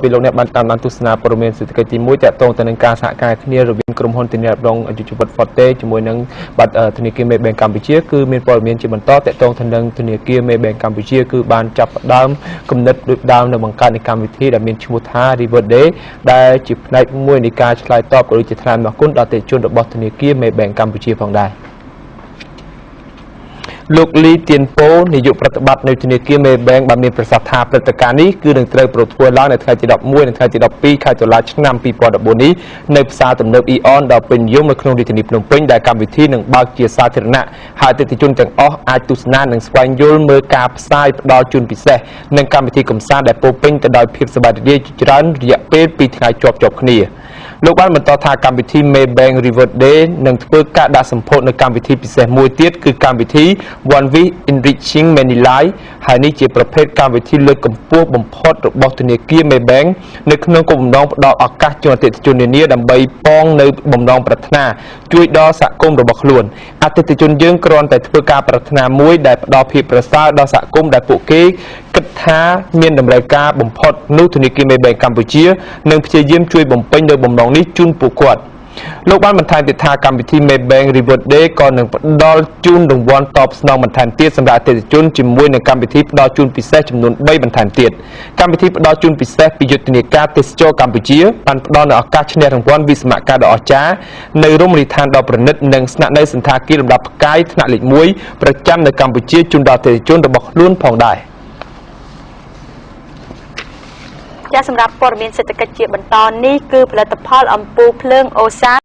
ពីលោកអ្នកបានតាមដានទស្សនាព័ត៌មានសេដ្ឋកិច្ចទី1តាក់ទងទៅនឹងការសហការគ្នារវាងក្រុមហ៊ុនធានារ៉ាប់រងយុទ្ធវត្ត Forte ជាមួយនឹងបាត់ធនាគារ Maybank កម្ពុជាគឺមានព័ត៌មានជាបន្តតាក់ទងទៅនឹងធនាគារ Maybank កម្ពុជាគឺបានចាប់ផ្ដើមគំនិតដូចដើមនៅបង្កើតនៃកម្មវិធីដែលមានឈ្មោះថា River Day ដែលជាផ្នែកមួយនៃការឆ្លើយតបក៏ដូចជាថ្លែងអំណរគុណដល់អតិថិជនរបស់ធនាគារ Maybank កម្ពុជាផងដែរលោកលីទៀនពោនាយកប្រតិបត្តិនៅធនាគារ Maybank បានមានប្រសាសន៍ថាព្រឹត្តិការណ៍នេះគឺនឹងត្រូវប្រធ្វើឡើងនៅថ្ងៃទី11និងថ្ងៃទី12ខែតុលាឆ្នាំ2014នេះនៅផ្សារទំនើប Eon ដ៏ពេញនិយមនៅក្នុងរាជធានីភ្នំពេញដែលកម្មវិធីនឹងបើកជាសាធារណៈហើយអតិថិជនទាំងអស់អាចទស្សនានិងស្វែងយល់មើលការផ្សាយផ្ដល់ជូនពិសេសនិងកម្មវិធីកម្សាន្តដែលពោរពេញទៅដោយភាពសប្បាយរីករាយជាច្រើនរយៈពេល2ថ្ងៃជាប់គ្នាលោកបានបន្តថាកម្មវិធី Maybank River Day នឹងធ្វើការដាក់សម្ពោធនៅកម្មវិធីពិសេសមួយទៀតគឺកម្មវិធី One Week Enriching Many Lives ហើយនេះជាប្រភេទកម្មវិធីលើកកម្ពស់បំផុតរបស់ធនាគារ Maybank នៅក្នុងគោលបំណងផ្ដល់ឱកាសជូនអតិថិជននានាដើម្បីប៉ងនៅបំណងប្រាថ្នាជួយដល់សហគមន៍របស់ខ្លួនអតិថិជនយើងគ្រាន់តែធ្វើការប្រាថ្នាមួយដែលផ្ដល់ភាពប្រសើរដល់សហគមន៍ដែលពួកគេគិតថាមានតម្រូវការបំផុតនោះធនាគារ Maybank កម្ពុជានឹងព្យាយាមជួយបំពេញនៅបំណងនេះជូនពួកគាត់លោកបានបន្ថែមទៀតថាកម្មវិធី Maybank River Day ក៏នឹងផ្ដល់ជូនរង្វាន់តបស្នងបន្ថែមទៀតសម្រាប់អតិថិជនជាមួយនឹងកម្មវិធីផ្ដល់ជូនពិសេសចំនួន3បន្ថែមទៀតកម្មវិធីផ្ដល់ជូនពិសេសពីយុទ្ធនាការទេសចរកម្ពុជាបានផ្ដល់នូវឱកាសឈ្នះរង្វាន់វិស្សមការដ៏អស្ចារ្យនៅរមណីយដ្ឋានដ៏ប្រណិតនិងស្នាក់នៅសន្តាគារលំដាប់ផ្កាយថ្នាក់លេខ1ប្រចាំនៅកម្ពុជាជូនដល់អតិថិជនរបស់ខ្លួនផងដែរចាសម្រាប់ព័ត៌មានសេដ្ឋកិច្ចជាបន្តនេះគឺផលិតផលអំពូលភ្លើងអូសា